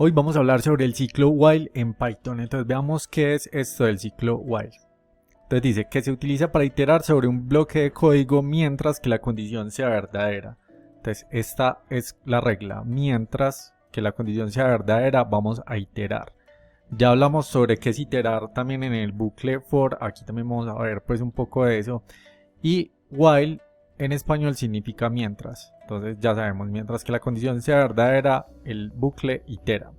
Hoy vamos a hablar sobre el ciclo while en Python. Entonces veamos qué es esto del ciclo while. Entonces dice que se utiliza para iterar sobre un bloque de código mientras que la condición sea verdadera. Entonces esta es la regla. Mientras que la condición sea verdadera vamos a iterar. Ya hablamos sobre qué es iterar también en el bucle for. Aquí también vamos a ver pues un poco de eso. Y while en español significa mientras. Entonces ya sabemos, mientras que la condición sea verdadera, el bucle itera.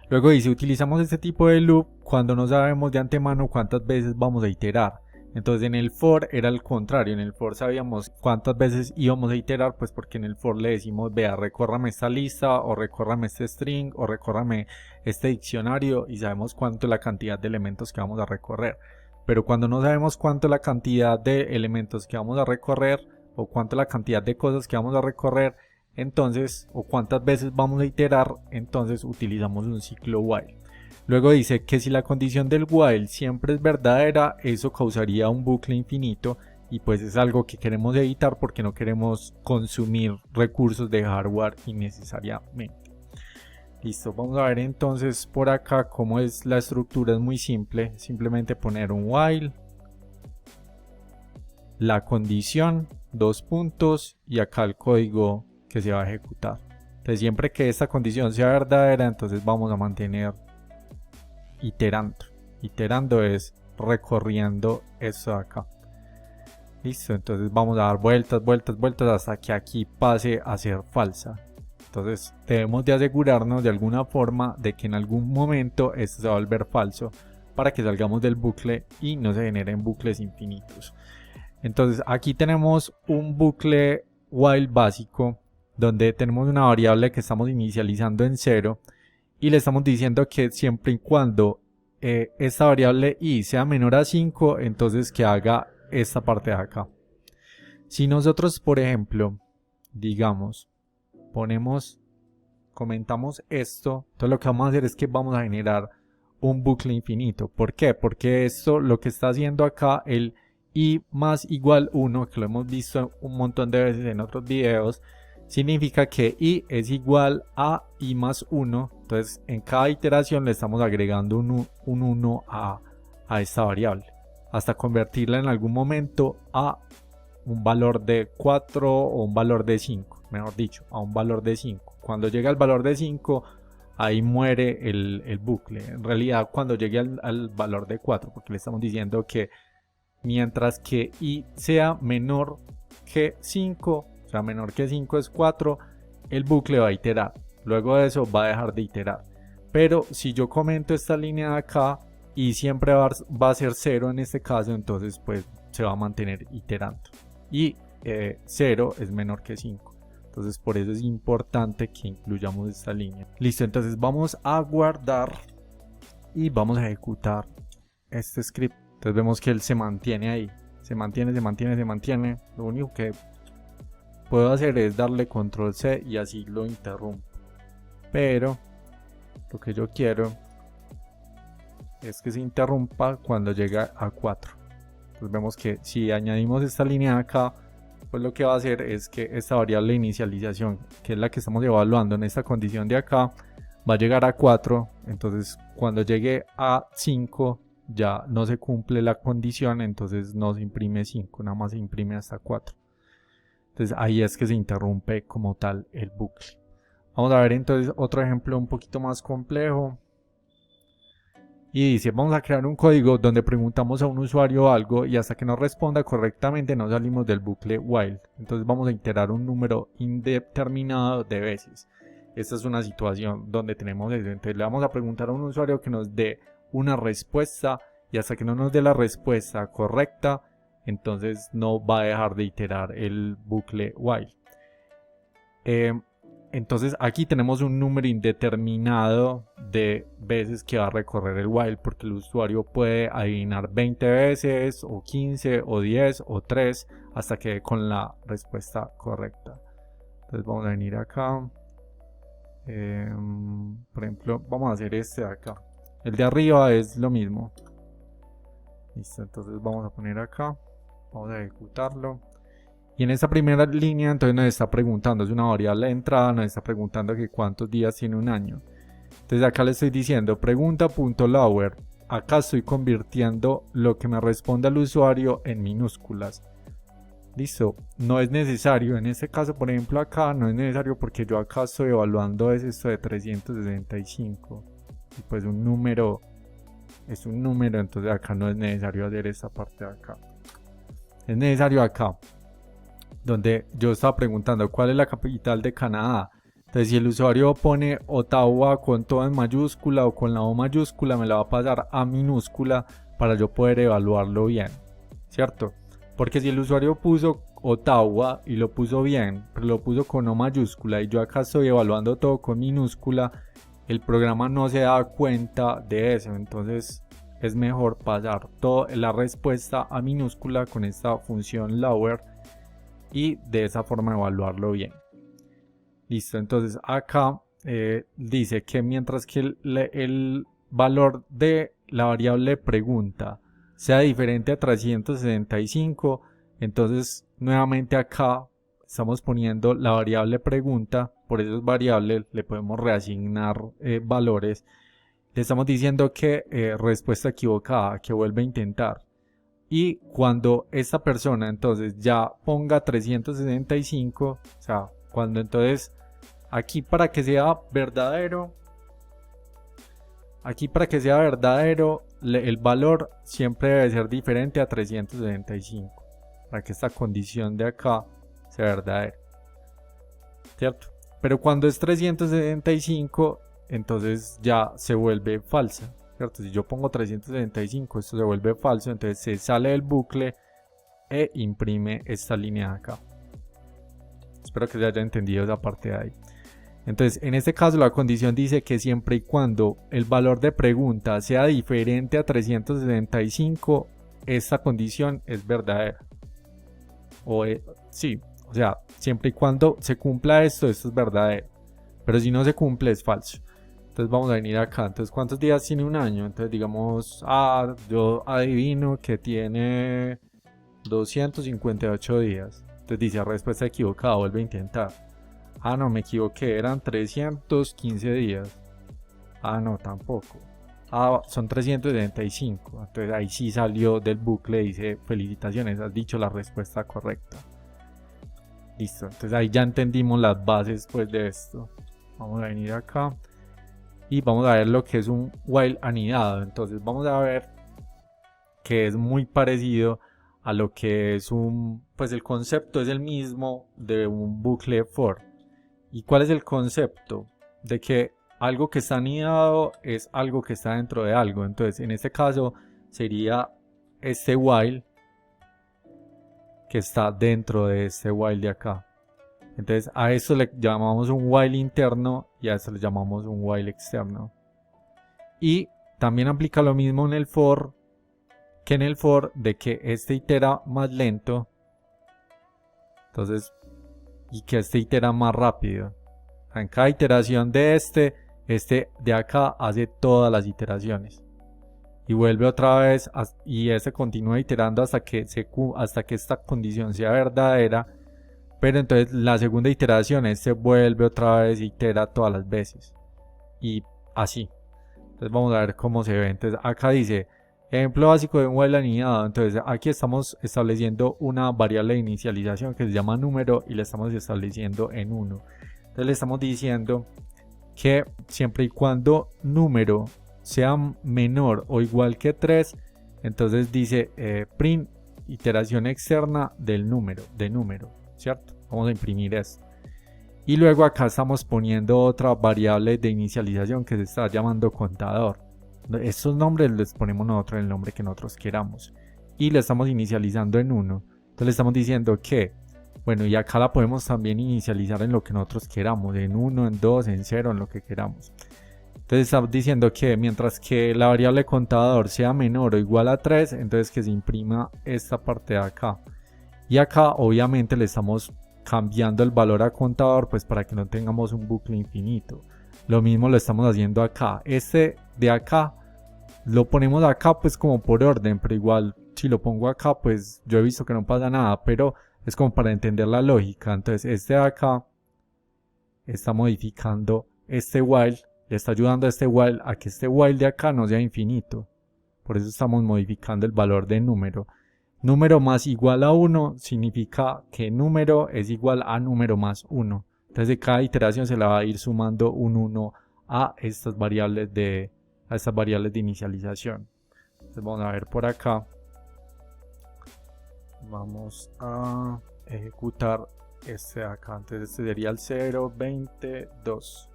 Luego dice, utilizamos este tipo de loop cuando no sabemos de antemano cuántas veces vamos a iterar. Entonces en el for era el contrario, en el for sabíamos cuántas veces íbamos a iterar, pues porque en el for le decimos, vea, recórrame esta lista, o recórrame este string, o recórrame este diccionario, y sabemos cuánto es la cantidad de elementos que vamos a recorrer. Pero cuando no sabemos cuánto es la cantidad de elementos que vamos a recorrer, o cuánto es la cantidad de cosas que vamos a recorrer, entonces, o cuántas veces vamos a iterar, entonces utilizamos un ciclo while. Luego dice que si la condición del while siempre es verdadera, eso causaría un bucle infinito, y pues es algo que queremos evitar porque no queremos consumir recursos de hardware innecesariamente. Listo, vamos a ver entonces por acá cómo es la estructura. Es muy simple, simplemente poner un while, la condición, dos puntos, y acá el código que se va a ejecutar. Entonces siempre que esta condición sea verdadera, entonces vamos a mantener iterando. Iterando es recorriendo esto de acá. Listo, entonces vamos a dar vueltas, vueltas, vueltas hasta que aquí pase a ser falsa. Entonces debemos de asegurarnos de alguna forma de que en algún momento esto se va a volver falso para que salgamos del bucle y no se generen bucles infinitos. Entonces aquí tenemos un bucle while básico donde tenemos una variable que estamos inicializando en 0 y le estamos diciendo que siempre y cuando esta variable i sea menor a 5, entonces que haga esta parte de acá. Si nosotros, por ejemplo, digamos, comentamos esto, entonces lo que vamos a hacer es que vamos a generar un bucle infinito. ¿Por qué? Porque esto lo que está haciendo acá, el i más igual 1, que lo hemos visto un montón de veces en otros videos, significa que i es igual a i más 1. Entonces en cada iteración le estamos agregando un 1 a esta variable hasta convertirla en algún momento a un valor de 4 o un valor de 5, mejor dicho, a un valor de 5. Cuando llega al valor de 5, ahí muere el bucle. En realidad cuando llegue al valor de 4, porque le estamos diciendo que mientras que i sea menor que 5, o sea, menor que 5 es 4, el bucle va a iterar. Luego de eso va a dejar de iterar. Pero si yo comento esta línea de acá y siempre va a ser 0 en este caso, entonces pues se va a mantener iterando. Y 0 es menor que 5. Entonces por eso es importante que incluyamos esta línea. Listo, entonces vamos a guardar y vamos a ejecutar este script. Entonces vemos que él se mantiene ahí. Se mantiene, se mantiene, se mantiene. Lo único que puedo hacer es darle control C y así lo interrumpo. Pero lo que yo quiero es que se interrumpa cuando llega a 4. Entonces vemos que si añadimos esta línea de acá, pues lo que va a hacer es que esta variable de inicialización, que es la que estamos evaluando en esta condición de acá, va a llegar a 4. Entonces cuando llegue a 5 ya no se cumple la condición, entonces no se imprime 5, nada más se imprime hasta 4. Entonces ahí es que se interrumpe como tal el bucle. Vamos a ver entonces otro ejemplo un poquito más complejo. Y dice, vamos a crear un código donde preguntamos a un usuario algo y hasta que nos responda correctamente no salimos del bucle while. Entonces vamos a iterar un número indeterminado de veces. Esta es una situación donde tenemos eso. Entonces le vamos a preguntar a un usuario que nos dé una respuesta y hasta que no nos dé la respuesta correcta, entonces no va a dejar de iterar el bucle while. Entonces aquí tenemos un número indeterminado de veces que va a recorrer el while, porque el usuario puede adivinar 20 veces o 15 o 10 o 3 hasta que con la respuesta correcta. Entonces vamos a venir acá. Por ejemplo, vamos a hacer este de acá. El de arriba es lo mismo. Listo, entonces vamos a poner acá. Vamos a ejecutarlo. Y en esta primera línea entonces nos está preguntando, es una variable de entrada, nos está preguntando que cuántos días tiene un año. Entonces acá le estoy diciendo pregunta.lower. Acá estoy convirtiendo lo que me responda el usuario en minúsculas. Listo, no es necesario, en este caso por ejemplo acá no es necesario porque yo acá estoy evaluando esto de 365 y pues un número es un número, entonces acá no es necesario hacer esta parte de acá. Es necesario acá, donde yo estaba preguntando cuál es la capital de Canadá. Entonces si el usuario pone Ottawa con todo en mayúscula o con la O mayúscula, me la va a pasar a minúscula para yo poder evaluarlo bien, ¿cierto? Porque si el usuario puso Ottawa y lo puso bien, pero lo puso con O mayúscula y yo acá estoy evaluando todo con minúscula, el programa no se da cuenta de eso. Entonces es mejor pasar toda la respuesta a minúscula con esta función lower y de esa forma evaluarlo bien. Listo, entonces acá dice que mientras que el valor de la variable pregunta sea diferente a 365, entonces nuevamente acá estamos poniendo la variable pregunta, por esas variables le podemos reasignar valores. Le estamos diciendo que respuesta equivocada, que vuelve a intentar. Y cuando esta persona entonces ya ponga 365, o sea, cuando entonces aquí para que sea verdadero, el valor siempre debe ser diferente a 365 para que esta condición de acá sea verdadera, ¿cierto? Pero cuando es 375, entonces ya se vuelve falsa, ¿cierto? Si yo pongo 375, esto se vuelve falso, entonces se sale del bucle e imprime esta línea de acá. Espero que se haya entendido esa parte de ahí. Entonces, en este caso la condición dice que siempre y cuando el valor de pregunta sea diferente a 365, esta condición es verdadera. Sí, o sea, siempre y cuando se cumpla esto es verdadero. Pero si no se cumple es falso. Entonces vamos a venir acá. Entonces, ¿cuántos días tiene un año? Entonces digamos, yo adivino que tiene 258 días. Entonces dice respuesta equivocada, vuelve a intentar. No, me equivoqué, eran 315 días. No, tampoco. Son 375. Entonces ahí sí salió del bucle, dice felicitaciones, has dicho la respuesta correcta. Listo, entonces ahí ya entendimos las bases pues de esto. Vamos a venir acá y vamos a ver lo que es un while anidado. Entonces vamos a ver que es muy parecido a lo que es pues el concepto es el mismo de un bucle for. ¿Y cuál es el concepto? De que algo que está anidado es algo que está dentro de algo. Entonces, en este caso sería este while que está dentro de este while de acá. Entonces, a esto le llamamos un while interno y a esto le llamamos un while externo. Y también aplica lo mismo en el for, que en el for de que este itera más lento. Entonces, y que este itera más rápido. En cada iteración de este de acá hace todas las iteraciones. Y vuelve otra vez y este continúa iterando hasta que esta condición sea verdadera. Pero entonces la segunda iteración este vuelve otra vez y itera todas las veces. Y así. Entonces vamos a ver cómo se ve. Entonces acá dice ejemplo básico de un while anidado. Entonces aquí estamos estableciendo una variable de inicialización que se llama número y la estamos estableciendo en 1. Entonces le estamos diciendo que siempre y cuando número sea menor o igual que 3, entonces dice print iteración externa del número, ¿cierto? Vamos a imprimir esto. Y luego acá estamos poniendo otra variable de inicialización que se está llamando contador. Estos nombres les ponemos nosotros el nombre que nosotros queramos. Y le estamos inicializando en 1. Entonces le estamos diciendo que, bueno, y acá la podemos también inicializar en lo que nosotros queramos. En 1, en 2, en 0, en lo que queramos. Entonces estamos diciendo que mientras que la variable contador sea menor o igual a 3, entonces que se imprima esta parte de acá. Y acá obviamente le estamos cambiando el valor a contador pues para que no tengamos un bucle infinito. Lo mismo lo estamos haciendo acá. Este de acá lo ponemos acá pues como por orden, pero igual si lo pongo acá pues yo he visto que no pasa nada, pero es como para entender la lógica. Entonces este de acá está modificando este while le está ayudando a este while a que este while de acá no sea infinito. Por eso estamos modificando el valor de número. Número más igual a 1 significa que número es igual a número más 1. Entonces de cada iteración se le va a ir sumando un 1 a estas variables de inicialización. Entonces vamos a ver por acá. Vamos a ejecutar este de acá. Entonces este sería el 0, 20, 2.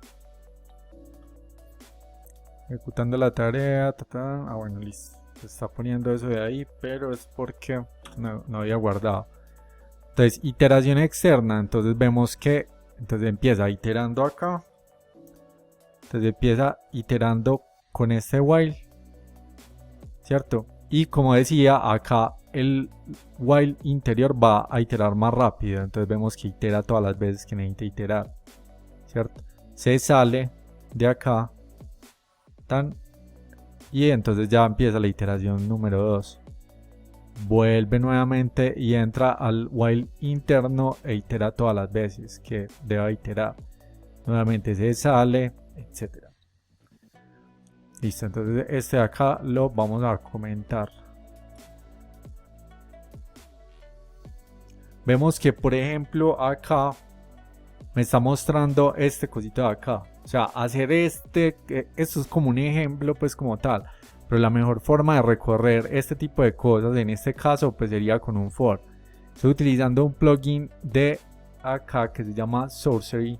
Ejecutando la tarea. Bueno, listo. Se está poniendo eso de ahí, pero es porque no había guardado. Entonces, iteración externa. Entonces vemos que empieza iterando acá. Entonces empieza iterando con este while, ¿cierto? Y como decía, acá el while interior va a iterar más rápido. Entonces vemos que itera todas las veces que necesita iterar, ¿cierto? Se sale de acá. Y entonces ya empieza la iteración número 2. Vuelve nuevamente y entra al while interno e itera todas las veces que deba iterar. Nuevamente se sale, etc. Listo, entonces este de acá lo vamos a comentar. Vemos que por ejemplo acá me está mostrando este cosito de acá. O sea, hacer esto es como un ejemplo pues como tal. Pero la mejor forma de recorrer este tipo de cosas en este caso pues sería con un for. Estoy utilizando un plugin de acá que se llama Sorcery,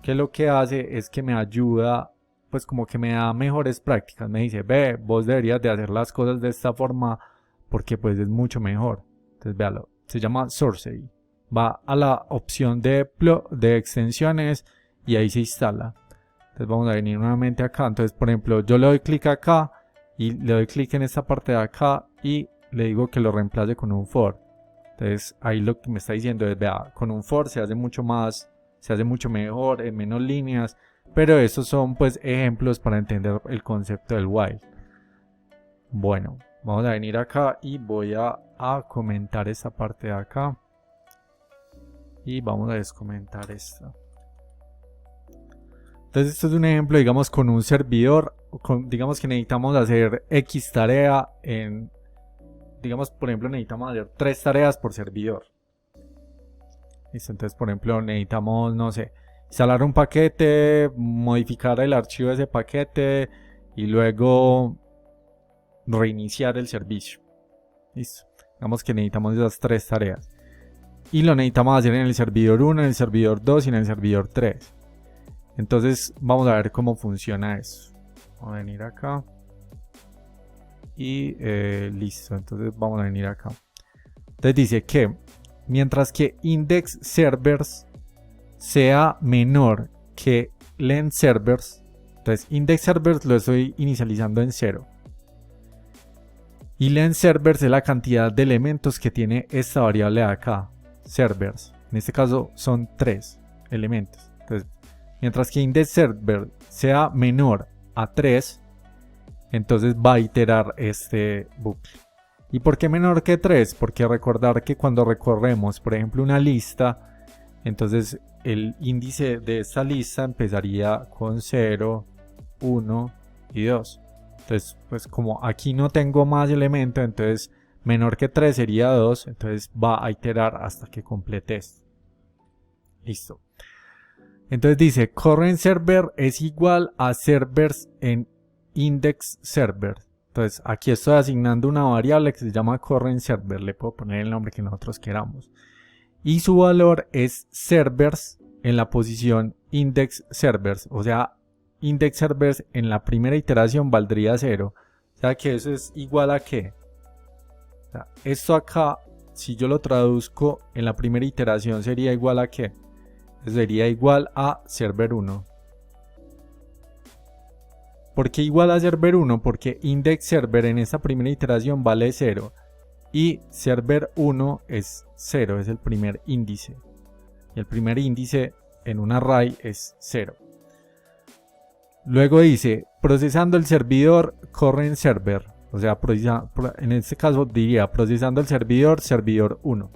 que lo que hace es que me ayuda, pues como que me da mejores prácticas. Me dice, ve, vos deberías de hacer las cosas de esta forma porque pues es mucho mejor. Entonces véalo, se llama Sorcery. Va a la opción de extensiones y ahí se instala. Entonces vamos a venir nuevamente acá. Entonces por ejemplo yo le doy clic acá y le doy clic en esta parte de acá y le digo que lo reemplace con un for. Entonces ahí lo que me está diciendo es, vea, con un for se hace mucho mejor, en menos líneas. Pero estos son pues ejemplos para entender el concepto del while. Bueno, vamos a venir acá y voy a comentar esta parte de acá. Y vamos a descomentar esta. Entonces esto es un ejemplo, digamos, con un servidor. Digamos que necesitamos hacer X tarea en... Digamos, por ejemplo, necesitamos hacer 3 tareas por servidor. ¿Listo? Entonces, por ejemplo, necesitamos, no sé, instalar un paquete, modificar el archivo de ese paquete y luego reiniciar el servicio. ¿Listo? Digamos que necesitamos esas 3 tareas. Y lo necesitamos hacer en el servidor 1, en el servidor 2 y en el servidor 3. Entonces vamos a ver cómo funciona eso. Vamos a venir acá. Y listo. Entonces vamos a venir acá. Entonces dice que mientras que index servers sea menor que len servers. Entonces index servers lo estoy inicializando en 0. Y len servers es la cantidad de elementos que tiene esta variable de acá. Servers. En este caso son 3 elementos. Entonces, mientras que index server sea menor a 3, entonces va a iterar este bucle. ¿Y por qué menor que 3? Porque recordar que cuando recorremos, por ejemplo, una lista, entonces el índice de esta lista empezaría con 0, 1 y 2. Entonces, pues como aquí no tengo más elementos, entonces menor que 3 sería 2, entonces va a iterar hasta que complete esto. Listo. Entonces dice, current server es igual a servers en index server. Entonces aquí estoy asignando una variable que se llama current server. Le puedo poner el nombre que nosotros queramos. Y su valor es servers en la posición index servers. O sea, index servers en la primera iteración valdría 0. O sea que eso es igual a ¿qué? O sea, esto acá, si yo lo traduzco en la primera iteración, sería igual a ¿qué? Sería igual a server 1. ¿Por qué igual a server 1? Porque index server en esta primera iteración vale 0 y server 1 es 0, es el primer índice. Y el primer índice en un array es 0. Luego dice, procesando el servidor current server. O sea, en este caso diría procesando el servidor 1.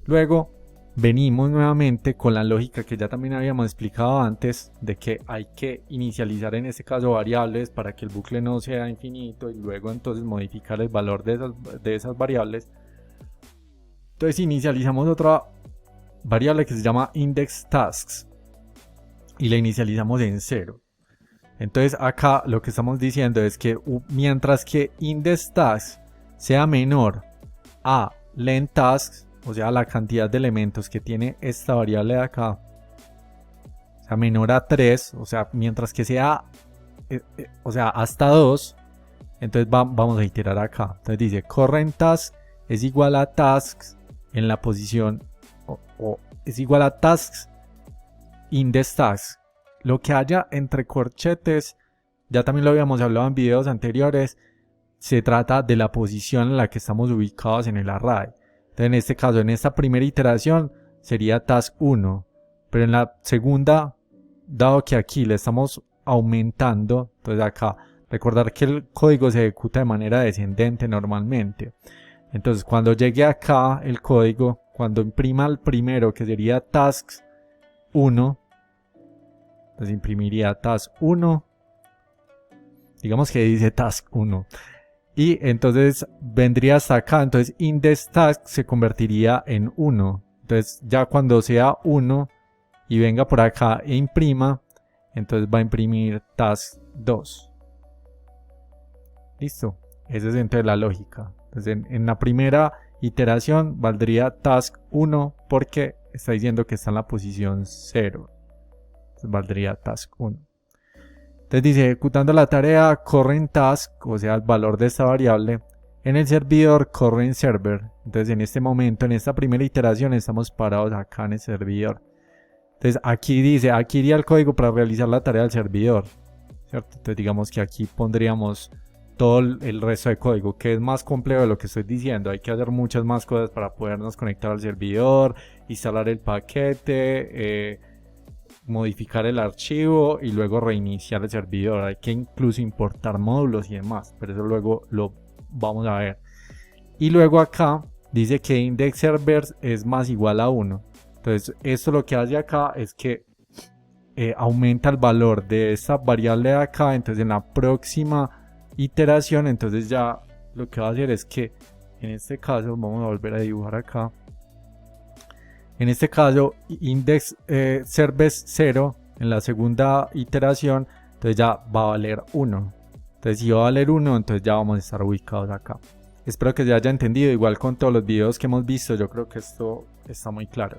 Luego venimos nuevamente con la lógica que ya también habíamos explicado antes, de que hay que inicializar en este caso variables para que el bucle no sea infinito y luego entonces modificar el valor de esas variables. Entonces inicializamos otra variable que se llama indexTasks y la inicializamos en 0. Entonces acá lo que estamos diciendo es que mientras que indexTasks sea menor a lengthTasks, o sea la cantidad de elementos que tiene esta variable de acá, o sea menor a 3, o sea mientras que sea hasta 2, entonces vamos a iterar acá. Entonces dice currentTask es igual a tasks en la posición o es igual a tasks indexTasks. Lo que haya entre corchetes, ya también lo habíamos hablado en videos anteriores, se trata de la posición en la que estamos ubicados en el array. Entonces en este caso, en esta primera iteración sería task 1, pero en la segunda, dado que aquí le estamos aumentando, entonces acá recordar que el código se ejecuta de manera descendente normalmente. Entonces cuando llegue acá el código, cuando imprima el primero que sería tasks 1, entonces imprimiría task 1, digamos que dice task 1, y entonces vendría hasta acá, entonces indexTask se convertiría en 1, entonces ya cuando sea 1 y venga por acá e imprima, entonces va a imprimir task 2. Listo, esa es entonces la lógica. Entonces en la primera iteración valdría task 1 porque está diciendo que está en la posición 0. Entonces valdría task 1. Entonces dice, ejecutando la tarea currentTask, o sea el valor de esta variable, en el servidor currentServer. Entonces en este momento, en esta primera iteración, estamos parados acá en el servidor. Entonces aquí dice, aquí iría el código para realizar la tarea del servidor, ¿cierto? Entonces digamos que aquí pondríamos todo el resto de código, que es más complejo de lo que estoy diciendo. Hay que hacer muchas más cosas para podernos conectar al servidor, instalar el paquete, modificar el archivo y luego reiniciar el servidor. Hay que incluso importar módulos y demás, pero eso luego lo vamos a ver. Y luego acá dice que indexServer es más igual a 1. Entonces esto lo que hace acá es que aumenta el valor de esta variable de acá. Entonces en la próxima iteración, entonces ya lo que va a hacer es que en este caso vamos a volver a dibujar acá. En este caso, indexServer 0 en la segunda iteración, entonces ya va a valer 1. Entonces si va a valer 1, entonces ya vamos a estar ubicados acá. Espero que se haya entendido, igual con todos los videos que hemos visto, yo creo que esto está muy claro.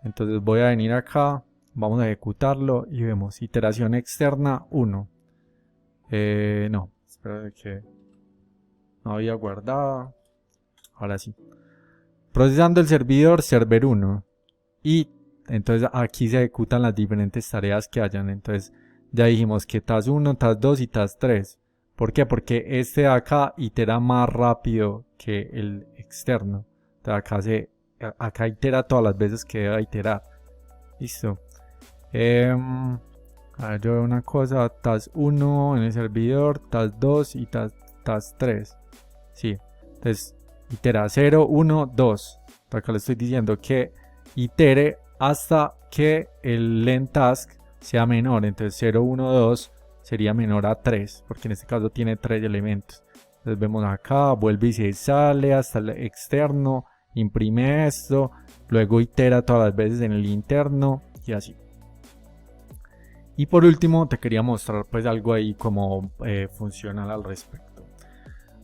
Entonces voy a venir acá, vamos a ejecutarlo y vemos iteración externa 1. No, espero que no había guardado. Ahora sí. Procesando el servidor, server 1. Y entonces aquí se ejecutan las diferentes tareas que hayan. Entonces ya dijimos que task 1, task 2 y task 3. ¿Por qué? Porque este de acá itera más rápido que el externo. Entonces acá itera todas las veces que deba iterar. Listo. A ver, yo veo una cosa. Task 1 en el servidor, task 2 y task 3. Sí. Entonces itera 0, 1, 2. Acá le estoy diciendo que itere hasta que el lengthTask sea menor. Entonces 0, 1, 2 sería menor a 3, porque en este caso tiene 3 elementos. Entonces vemos acá, vuelve y se sale hasta el externo, imprime esto, luego itera todas las veces en el interno y así. Y por último te quería mostrar pues algo ahí como funcional al respecto.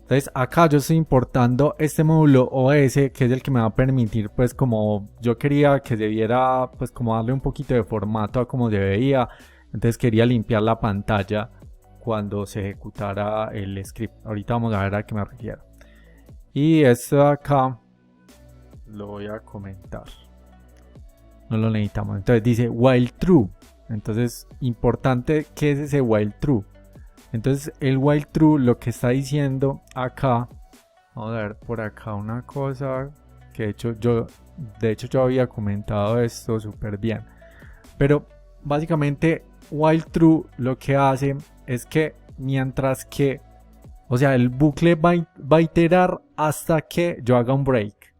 Entonces acá yo estoy importando este módulo OS, que es el que me va a permitir pues como yo quería que se viera, pues como darle un poquito de formato a como se veía. Entonces quería limpiar la pantalla cuando se ejecutara el script. Ahorita vamos a ver a qué me refiero. Y esto de acá lo voy a comentar. No lo necesitamos. Entonces dice while true. Entonces importante, ¿qué es ese while true? Entonces el while true lo que está diciendo acá, vamos a ver por acá una cosa que de hecho yo había comentado esto súper bien, pero básicamente while true lo que hace es que mientras que, o sea, el bucle va a iterar hasta que yo haga un break,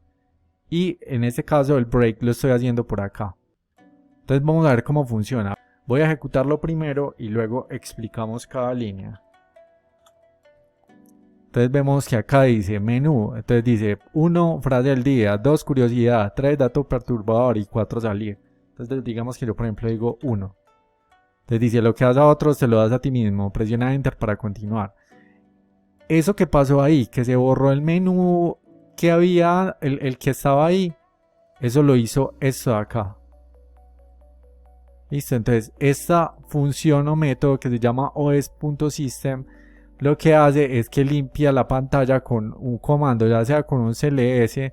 y en este caso el break lo estoy haciendo por acá. Entonces vamos a ver cómo funciona. Voy a ejecutarlo primero y luego explicamos cada línea. Entonces vemos que acá dice menú, entonces dice 1 frase del día, 2 curiosidad, 3 dato perturbador y 4 salir. Entonces digamos que yo por ejemplo digo 1. Entonces dice lo que das a otros te lo das a ti mismo, presiona enter para continuar. Eso que pasó ahí, que se borró el menú que había, el que estaba ahí, eso lo hizo esto de acá. Listo, entonces esta función o método que se llama os.system lo que hace es que limpia la pantalla con un comando, ya sea con un cls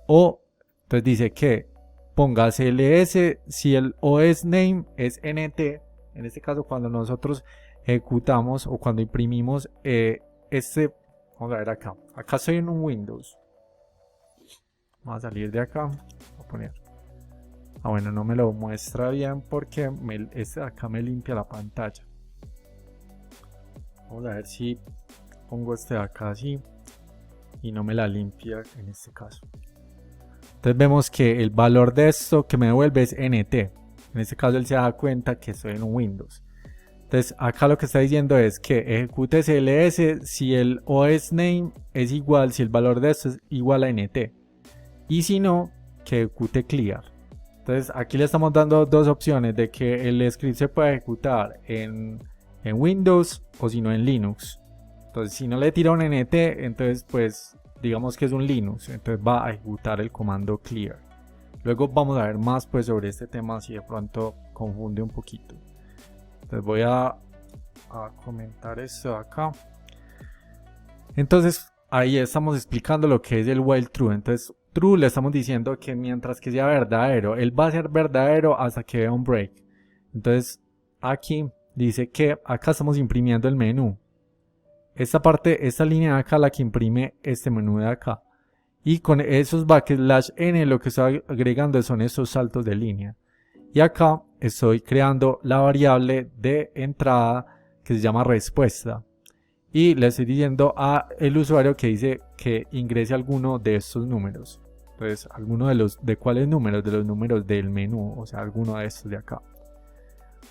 o entonces dice que ponga cls si el os name es nt. En este caso cuando nosotros ejecutamos o cuando imprimimos vamos a ver acá estoy en un Windows, vamos a salir de acá, voy a poner bueno, no me lo muestra bien porque acá me limpia la pantalla. Vamos a ver si pongo este de acá así y no me la limpia en este caso. Entonces vemos que el valor de esto que me devuelve es nt. En este caso él se da cuenta que estoy en un Windows. Entonces acá lo que está diciendo es que ejecute cls si el os name es igual, si el valor de esto es igual a nt. Y si no, que ejecute clear. Entonces aquí le estamos dando dos opciones de que el script se puede ejecutar en Windows o si no en Linux. Entonces si no le tira un nt, entonces pues digamos que es un Linux, entonces va a ejecutar el comando clear. Luego vamos a ver más pues sobre este tema si de pronto confunde un poquito. Entonces voy a comentar esto acá. Entonces ahí estamos explicando lo que es el while true. Entonces true le estamos diciendo que mientras que sea verdadero, él va a ser verdadero hasta que vea un break. Entonces aquí dice que acá estamos imprimiendo el menú. Esta línea de acá la que imprime este menú de acá. Y con esos backslash n lo que estoy agregando son esos saltos de línea. Y acá estoy creando la variable de entrada que se llama respuesta. Y le estoy diciendo al usuario que dice que ingrese alguno de estos números. Entonces, alguno de cuáles números, de los números del menú, o sea, alguno de estos de acá.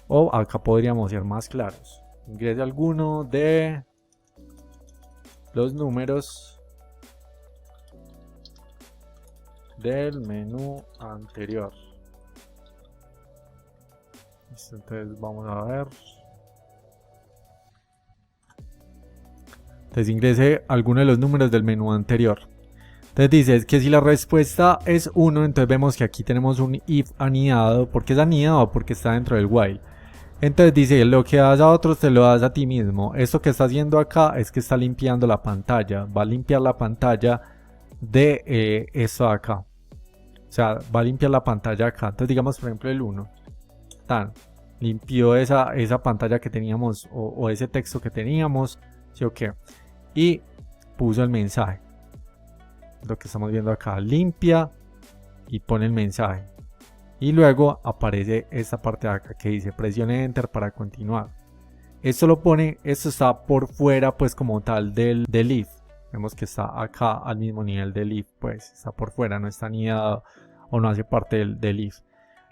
O acá podríamos ser más claros. Ingrese alguno de los números del menú anterior. Entonces vamos a ver. Entonces ingrese alguno de los números del menú anterior. Entonces dice que si la respuesta es 1, entonces vemos que aquí tenemos un if anidado. ¿Por qué es anidado? Porque está dentro del while. Entonces dice, lo que das a otros te lo das a ti mismo. Esto que está haciendo acá es que está limpiando la pantalla. Va a limpiar la pantalla de esto de acá. O sea, va a limpiar la pantalla acá. Entonces digamos por ejemplo el 1. Limpió esa pantalla que teníamos o ese texto que teníamos. ¿Sí o qué? Y puso el mensaje. Lo que estamos viendo acá. Limpia y pone el mensaje. Y luego aparece esta parte de acá que dice presione enter para continuar. Esto está por fuera pues como tal del if. Vemos que está acá al mismo nivel del if, pues está por fuera, no está anidado o no hace parte del if.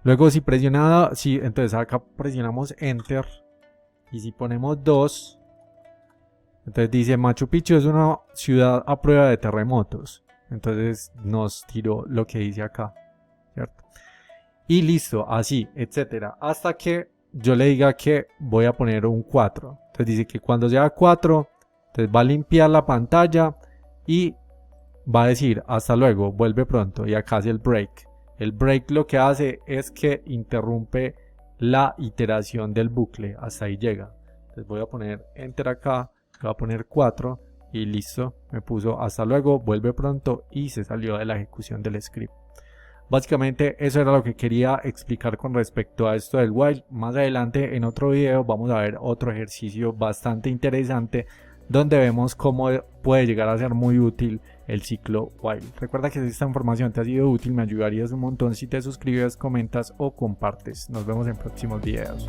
Luego si entonces acá presionamos enter y si ponemos 2, entonces dice Machu Picchu es una ciudad a prueba de terremotos. Entonces nos tiró lo que dice acá, ¿cierto? Y listo, así, etcétera, hasta que yo le diga que voy a poner un 4. Entonces dice que cuando sea 4, entonces va a limpiar la pantalla y va a decir hasta luego, vuelve pronto. Y acá hace el break. El break lo que hace es que interrumpe la iteración del bucle, hasta ahí llega. Entonces voy a poner enter acá, voy a poner 4 y listo, me puso hasta luego, vuelve pronto y se salió de la ejecución del script. Básicamente eso era lo que quería explicar con respecto a esto del while. Más adelante en otro video vamos a ver otro ejercicio bastante interesante donde vemos cómo puede llegar a ser muy útil el ciclo while. Recuerda que si esta información te ha sido útil me ayudarías un montón si te suscribes, comentas o compartes. Nos vemos en próximos videos.